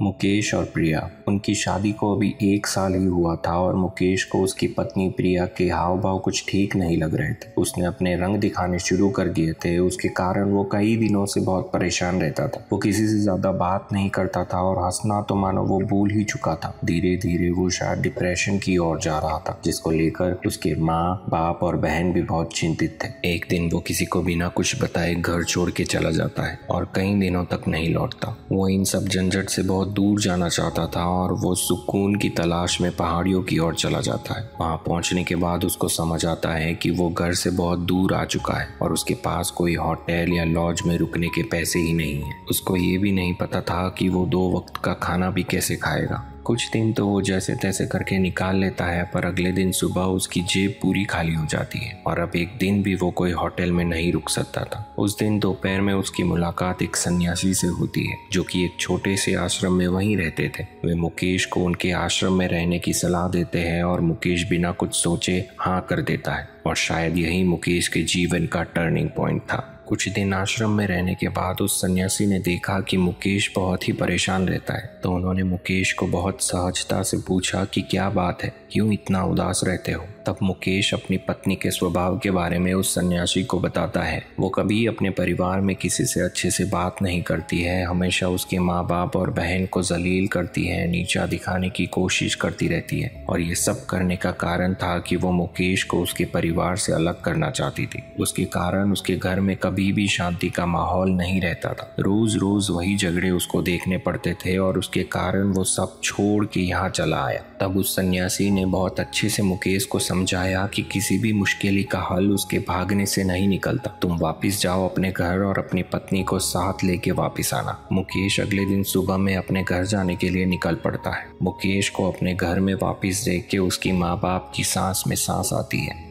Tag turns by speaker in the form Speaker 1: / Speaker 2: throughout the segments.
Speaker 1: मुकेश और प्रिया, उनकी शादी को अभी 1 साल ही हुआ था और मुकेश को उसकी पत्नी प्रिया के हाव भाव कुछ ठीक नहीं लग रहे थे। उसने अपने रंग दिखाने शुरू कर दिए थे। उसके कारण वो कई दिनों से बहुत परेशान रहता था। वो किसी से ज्यादा बात नहीं करता था और हंसना तो मानो वो भूल ही चुका था। धीरे धीरे वो शायद डिप्रेशन की ओर जा रहा था, जिसको लेकर उसके माँ बाप और बहन भी बहुत चिंतित थे। एक दिन वो किसी को बिना कुछ बताए घर छोड़ के चला जाता है और कई दिनों तक नहीं लौटता। वो इन सब झंझट से बहुत दूर जाना चाहता था और वो सुकून की तलाश में पहाड़ियों की ओर चला जाता है। वहां पहुंचने के बाद उसको समझ आता है कि वो घर से बहुत दूर आ चुका है और उसके पास कोई होटल या लॉज में रुकने के पैसे ही नहीं है। उसको ये भी नहीं पता था कि वो 2 वक्त का खाना भी कैसे खाएगा। कुछ दिन तो वो जैसे तैसे करके निकाल लेता है, पर अगले दिन सुबह उसकी जेब पूरी खाली हो जाती है और अब एक दिन भी वो कोई होटल में नहीं रुक सकता था। उस दिन दोपहर में उसकी मुलाकात एक सन्यासी से होती है, जो कि एक छोटे से आश्रम में वहीं रहते थे। वे मुकेश को उनके आश्रम में रहने की सलाह देते हैं और मुकेश बिना कुछ सोचे हाँ कर देता है और शायद यही मुकेश के जीवन का टर्निंग पॉइंट था। कुछ दिन आश्रम में रहने के बाद उस सन्यासी ने देखा कि मुकेश बहुत ही परेशान रहता है, तो उन्होंने मुकेश को बहुत सहजता से पूछा कि क्या बात है, क्यों इतना उदास रहते हो। तब मुकेश अपनी पत्नी के स्वभाव के बारे में उस सन्यासी को बताता है। वो कभी अपने परिवार में किसी से अच्छे से बात नहीं करती है, हमेशा उसके माँ बाप और बहन को जलील करती है, नीचा दिखाने की कोशिश करती रहती है और ये सब करने का कारण था कि वो मुकेश को उसके परिवार से अलग करना चाहती थी। उसके कारण उसके घर में कभी भी शांति का माहौल नहीं रहता था। रोज रोज वही झगड़े उसको देखने पड़ते थे और उसके कारण वो सब छोड़ के यहाँ चला आया। तब उस सन्यासी ने बहुत अच्छे से मुकेश को समझाया कि किसी भी मुश्किल का हल उसके भागने से नहीं निकलता। तुम वापस जाओ अपने घर और अपनी पत्नी को साथ लेके वापस आना। मुकेश अगले दिन सुबह में अपने घर जाने के लिए निकल पड़ता है। मुकेश को अपने घर में वापस देख के उसकी माँ बाप की सांस में सांस आती है।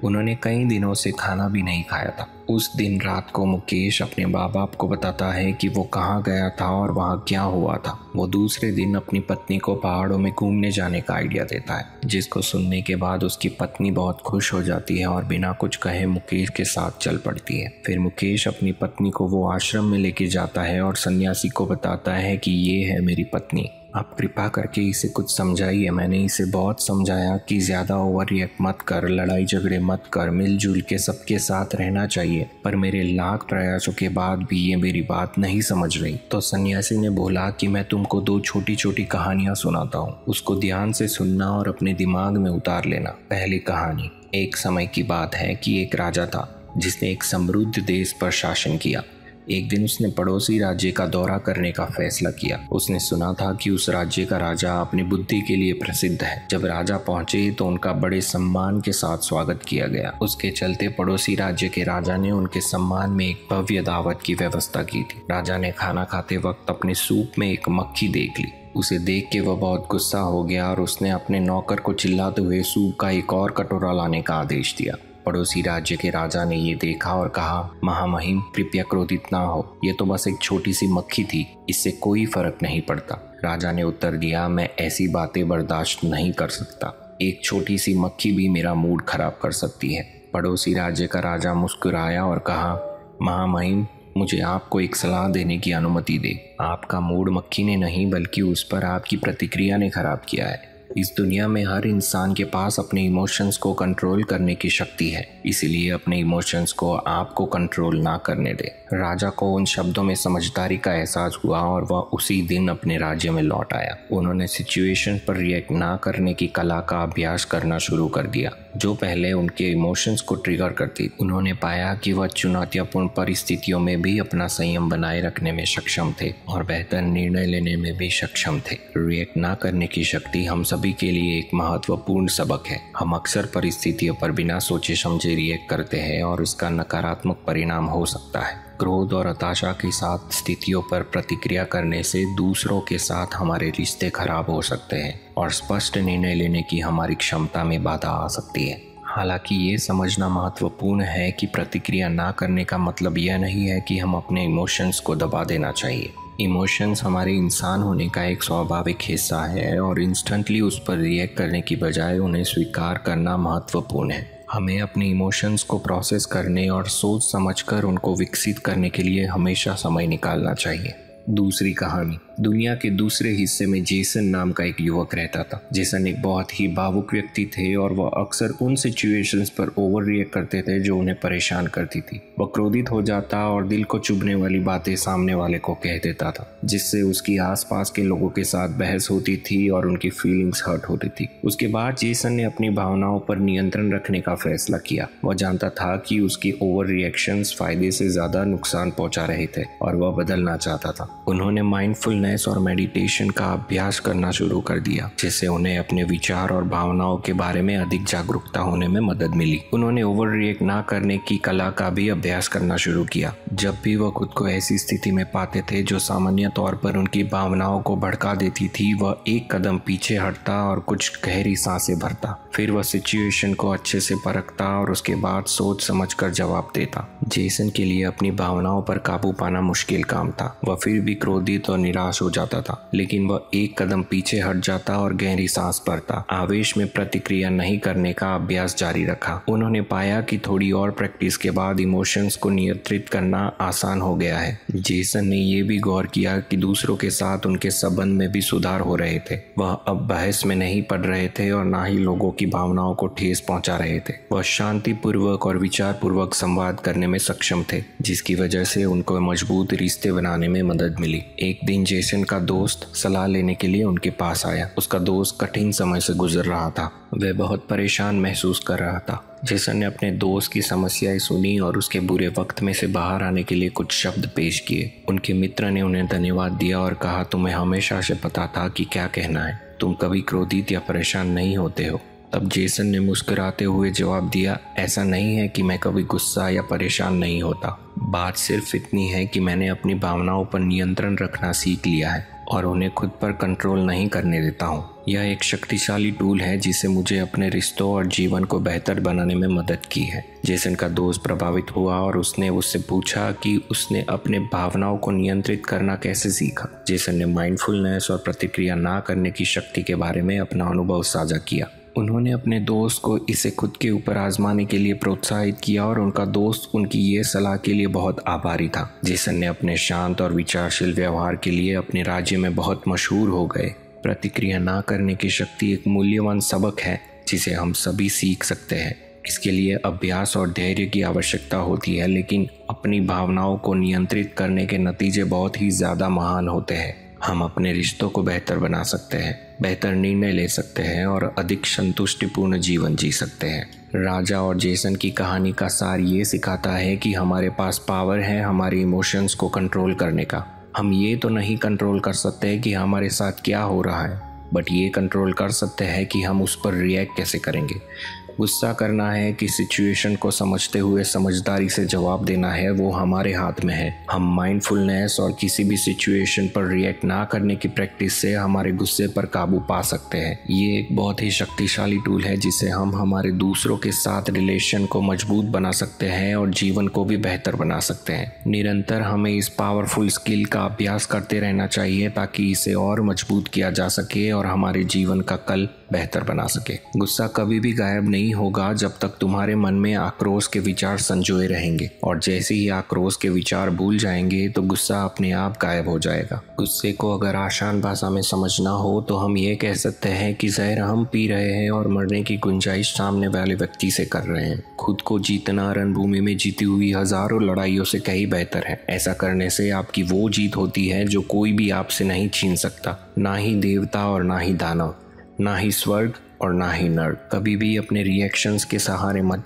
Speaker 1: उन्होंने कई दिनों से खाना भी नहीं खाया था। उस दिन रात को मुकेश अपने माँ बाप को बताता है कि वो कहाँ गया था और वहाँ क्या हुआ था। वो दूसरे दिन अपनी पत्नी को पहाड़ों में घूमने जाने का आइडिया देता है, जिसको सुनने के बाद उसकी पत्नी बहुत खुश हो जाती है और बिना कुछ कहे मुकेश के साथ चल पड़ती है। फिर मुकेश अपनी पत्नी को वो आश्रम में लेके जाता है और सन्यासी को बताता है कि ये है मेरी पत्नी, आप कृपा करके इसे कुछ समझाइए। मैंने इसे बहुत समझाया कि ज्यादा ओवर रिएक्ट मत कर, लड़ाई झगड़े मत कर, मिलजुल के सबके साथ रहना चाहिए, पर मेरे लाख प्रयासों के बाद भी ये मेरी बात नहीं समझ रही। तो सन्यासी ने बोला कि मैं तुमको 2 छोटी छोटी कहानियां सुनाता हूँ, उसको ध्यान से सुनना और अपने दिमाग में उतार लेना। पहली कहानी। एक समय की बात है कि एक राजा था जिसने एक समृद्ध देश पर शासन किया। एक दिन उसने पड़ोसी राज्य का दौरा करने का फैसला किया। उसने सुना था कि उस राज्य का राजा अपनी बुद्धि के लिए प्रसिद्ध है। जब राजा पहुंचे तो उनका बड़े सम्मान के साथ स्वागत किया गया। उसके चलते पड़ोसी राज्य के राजा ने उनके सम्मान में एक भव्य दावत की व्यवस्था की थी। राजा ने खाना खाते वक्त अपने सूप में एक मक्खी देख ली। उसे देख के वह बहुत गुस्सा हो गया और उसने अपने नौकर को चिल्लाते हुए सूप का एक और कटोरा लाने का आदेश दिया। पड़ोसी राज्य के राजा ने ये देखा और कहा, महामहिम कृपया क्रोधित ना हो, ये तो बस एक छोटी सी मक्खी थी, इससे कोई फर्क नहीं पड़ता। राजा ने उत्तर दिया, मैं ऐसी बातें बर्दाश्त नहीं कर सकता, एक छोटी सी मक्खी भी मेरा मूड खराब कर सकती है। पड़ोसी राज्य का राजा मुस्कुराया और कहा, महामहिम मुझे आपको एक सलाह देने की अनुमति दे। आपका मूड मक्खी ने नहीं बल्कि उस पर आपकी प्रतिक्रिया ने खराब किया है। इस दुनिया में हर इंसान के पास अपने इमोशंस को कंट्रोल करने की शक्ति है, इसीलिए अपने इमोशंस को आपको कंट्रोल ना करने दे। राजा को उन शब्दों में समझदारी का एहसास हुआ और वह उसी दिन अपने राज्य में लौट आया। उन्होंने सिचुएशन पर रिएक्ट ना करने की कला का अभ्यास करना शुरू कर दिया, जो पहले उनके इमोशंस को ट्रिगर करती। उन्होंने पाया कि वह चुनौतीपूर्ण परिस्थितियों में भी अपना संयम बनाए रखने में सक्षम थे और बेहतर निर्णय लेने में भी सक्षम थे। रिएक्ट ना करने की शक्ति हम सभी के लिए एक महत्वपूर्ण सबक है। हम अक्सर परिस्थितियों पर बिना सोचे समझे रिएक्ट करते हैं और इसका नकारात्मक परिणाम हो सकता है। क्रोध और हताशा के साथ स्थितियों पर प्रतिक्रिया करने से दूसरों के साथ हमारे रिश्ते खराब हो सकते हैं और स्पष्ट निर्णय लेने की हमारी क्षमता में बाधा आ सकती है। हालांकि ये समझना महत्वपूर्ण है कि प्रतिक्रिया ना करने का मतलब यह नहीं है कि हम अपने इमोशंस को दबा देना चाहिए। इमोशंस हमारे इंसान होने का एक स्वाभाविक हिस्सा है और इंस्टेंटली उस पर रिएक्ट करने की बजाय उन्हें स्वीकार करना महत्वपूर्ण है। हमें अपने इमोशंस को प्रोसेस करने और सोच समझकर उनको विकसित करने के लिए हमेशा समय निकालना चाहिए। दूसरी कहानी। दुनिया के दूसरे हिस्से में जेसन नाम का एक युवक रहता था। जेसन एक बहुत ही भावुक व्यक्ति थे और वह अक्सर उन सिचुएशंस पर ओवर रिएक्ट करते थे जो उन्हें परेशान करती थी। वह क्रोधित हो जाता और दिल को चुभने वाली बातें सामने वाले को कह देता था, जिससे उसकी आसपास के लोगों के साथ बहस होती थी और उनकी फीलिंग्स हर्ट होती थी। उसके बाद जेसन ने अपनी भावनाओं पर नियंत्रण रखने का फैसला किया। वह जानता था कि उसकी ओवर रिएक्शंस फायदे से ज्यादा नुकसान पहुंचा रहे थे और वह बदलना चाहता था। उन्होंने माइंडफुलनेस और मेडिटेशन का अभ्यास करना शुरू कर दिया, जिससे उन्हें अपने विचार और भावनाओं के बारे में अधिक जागरूकता होने में मदद मिली। उन्होंने ओवर रिएक्ट ना करने की कला का भी अभ्यास करना शुरू किया। जब भी वह खुद को ऐसी स्थिति में पाते थे जो सामान्य तौर पर उनकी भावनाओं को भड़का देती थी, वह एक कदम पीछे हटता और कुछ गहरी सांसें भरता। फिर वह सिचुएशन को अच्छे से परखता और उसके बाद सोच समझकर जवाब देता। जेसन के लिए अपनी भावनाओं पर काबू पाना मुश्किल काम था। वह फिर भी क्रोधित और निराश हो जाता था, लेकिन वह एक कदम पीछे हट जाता और गहरी सांस भरता। आवेश में प्रतिक्रिया नहीं करने का अभ्यास जारी रखा। उन्होंने पाया कि थोड़ी और प्रैक्टिस के बाद इमोशंस को नियंत्रित करना आसान हो गया है। जेसन ने यह भी गौर किया कि दूसरों के साथ उनके संबंध में भी सुधार हो रहे थे। वह अब बहस में नहीं पड़ रहे थे और ना ही लोगों की भावनाओं को ठेस पहुंचा रहे थे। वह शांतिपूर्वक और विचार पूर्वक संवाद करने में सक्षम थे, जिसकी वजह से उनको मजबूत रिश्ते बनाने में मदद मिली। एक दिन जेसन का दोस्त सलाह लेने के लिए उनके पास आया। उसका दोस्त कठिन समय से गुजर रहा था। वह बहुत परेशान महसूस कर रहा था। जेसन ने अपने दोस्त की समस्याएं सुनी और उसके बुरे वक्त में से बाहर आने के लिए कुछ शब्द पेश किए। उनके मित्र ने उन्हें धन्यवाद दिया और कहा, तुम्हें हमेशा से पता था कि क्या कहना है। तुम कभी क्रोधित या परेशान नहीं होते हो। तब जेसन ने मुस्कुराते हुए जवाब दिया, ऐसा नहीं है कि मैं कभी गुस्सा या परेशान नहीं होता। बात सिर्फ इतनी है कि मैंने अपनी भावनाओं पर नियंत्रण रखना सीख लिया है और उन्हें खुद पर कंट्रोल नहीं करने देता हूँ। यह एक शक्तिशाली टूल है जिसे मुझे अपने रिश्तों और जीवन को बेहतर बनाने में मदद की है। जेसन का दोस्त प्रभावित हुआ और उसने उससे पूछा कि उसने अपने भावनाओं को नियंत्रित करना कैसे सीखा। जेसन ने माइंडफुलनेस और प्रतिक्रिया ना करने की शक्ति के बारे में अपना अनुभव साझा किया। उन्होंने अपने दोस्त को इसे खुद के ऊपर आजमाने के लिए प्रोत्साहित किया और उनका दोस्त उनकी ये सलाह के लिए बहुत आभारी था। जेसन ने अपने शांत और विचारशील व्यवहार के लिए अपने राज्य में बहुत मशहूर हो गए। प्रतिक्रिया ना करने की शक्ति एक मूल्यवान सबक है जिसे हम सभी सीख सकते हैं। इसके लिए अभ्यास और धैर्य की आवश्यकता होती है, लेकिन अपनी भावनाओं को नियंत्रित करने के नतीजे बहुत ही ज़्यादा महान होते हैं। हम अपने रिश्तों को बेहतर बना सकते हैं, बेहतर निर्णय ले सकते हैं और अधिक संतुष्टिपूर्ण जीवन जी सकते हैं। राजा और जेसन की कहानी का सार ये सिखाता है कि हमारे पास पावर है हमारे इमोशंस को कंट्रोल करने का। हम ये तो नहीं कंट्रोल कर सकते कि हमारे साथ क्या हो रहा है, बट ये कंट्रोल कर सकते हैं कि हम उस पर रिएक्ट कैसे करेंगे। गुस्सा करना है कि सिचुएशन को समझते हुए समझदारी से जवाब देना है, वो हमारे हाथ में है। हम माइंडफुलनेस और किसी भी सिचुएशन पर रिएक्ट ना करने की प्रैक्टिस से हमारे गुस्से पर काबू पा सकते हैं। ये एक बहुत ही शक्तिशाली टूल है जिसे हम हमारे दूसरों के साथ रिलेशन को मजबूत बना सकते हैं और जीवन को भी बेहतर बना सकते हैं। निरंतर हमें इस पावरफुल स्किल का अभ्यास करते रहना चाहिए ताकि इसे और मजबूत किया जा सके और हमारे जीवन का कल बेहतर बना सके। गुस्सा कभी भी गायब नहीं होगा जब तक तुम्हारे मन में आक्रोश के विचार संजोए रहेंगे, और जैसे ही आक्रोश के विचार भूल जाएंगे तो गुस्सा अपने आप गायब हो जाएगा। गुस्से को अगर आसान भाषा में समझना हो तो हम ये कह सकते हैं कि जहर हम पी रहे हैं और मरने की गुंजाइश सामने वाले व्यक्ति से कर रहे हैं। खुद को जीतना रणभूमि में जीती हुई हजारों लड़ाइयों से कहीं बेहतर है। ऐसा करने से आपकी वो जीत होती है जो कोई भी आपसे नहीं छीन सकता, ना ही देवता और ना ही दानव, ना ही स्वर्ग और ना ही नर्क। कभी भी अपने रिएक्शंस के सहारे मत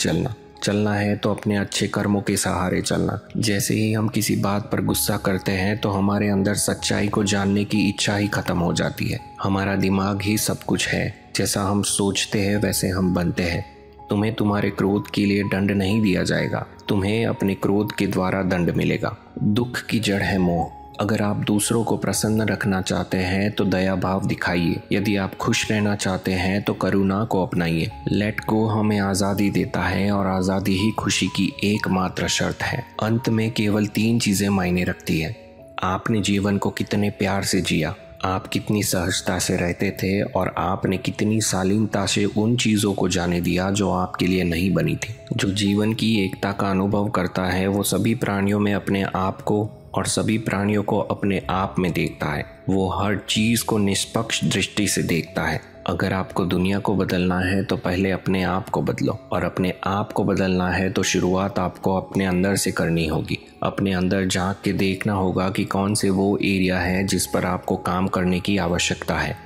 Speaker 1: चलना है तो अपने अच्छे कर्मों के सहारे चलना। जैसे ही हम किसी बात पर गुस्सा करते हैं तो हमारे अंदर सच्चाई को जानने की इच्छा ही खत्म हो जाती है। हमारा दिमाग ही सब कुछ है, जैसा हम सोचते हैं वैसे हम बनते हैं। तुम्हें तुम्हारे क्रोध के लिए दंड नहीं दिया जाएगा, तुम्हें अपने क्रोध के द्वारा दंड मिलेगा। दुख की जड़ है मोह। अगर आप दूसरों को प्रसन्न रखना चाहते हैं तो दया भाव दिखाइए। यदि आप खुश रहना चाहते हैं तो करुणा को अपनाइए। लेट गो हमें आज़ादी देता है और आज़ादी ही खुशी की एकमात्र शर्त है। अंत में केवल 3 चीज़ें मायने रखती है। आपने जीवन को कितने प्यार से जिया, आप कितनी सहजता से रहते थे और आपने कितनी शालीनता से उन चीज़ों को जाने दिया जो आपके लिए नहीं बनी थी। जो जीवन की एकता का अनुभव करता है वो सभी प्राणियों में अपने आप को और सभी प्राणियों को अपने आप में देखता है। वो हर चीज को निष्पक्ष दृष्टि से देखता है। अगर आपको दुनिया को बदलना है तो पहले अपने आप को बदलो, और अपने आप को बदलना है तो शुरुआत आपको अपने अंदर से करनी होगी। अपने अंदर झांक के देखना होगा कि कौन से वो एरिया है जिस पर आपको काम करने की आवश्यकता है।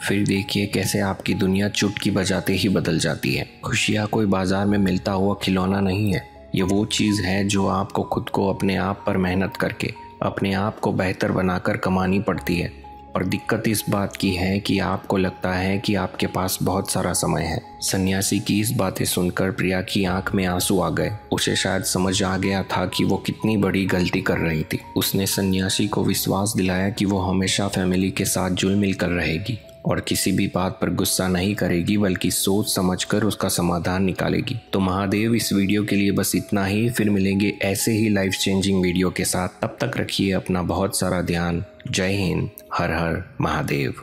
Speaker 1: फिर देखिए कैसे आपकी दुनिया चुटकी बजाते ही बदल जाती है। खुशियाँ कोई बाजार में मिलता हुआ खिलौना नहीं है, ये वो चीज़ है जो आपको खुद को अपने आप पर मेहनत करके अपने आप को बेहतर बनाकर कमानी पड़ती है। और दिक्कत इस बात की है कि आपको लगता है कि आपके पास बहुत सारा समय है। सन्यासी की इस बातें सुनकर प्रिया की आंख में आंसू आ गए। उसे शायद समझ आ गया था कि वो कितनी बड़ी गलती कर रही थी। उसने सन्यासी को विश्वास दिलाया कि वो हमेशा फैमिली के साथ जुल मिल कर रहेगी और किसी भी बात पर गुस्सा नहीं करेगी, बल्कि सोच समझकर उसका समाधान निकालेगी। तो महादेव, इस वीडियो के लिए बस इतना ही। फिर मिलेंगे ऐसे ही लाइफ चेंजिंग वीडियो के साथ। तब तक रखिए अपना बहुत सारा ध्यान। जय हिंद। हर हर महादेव।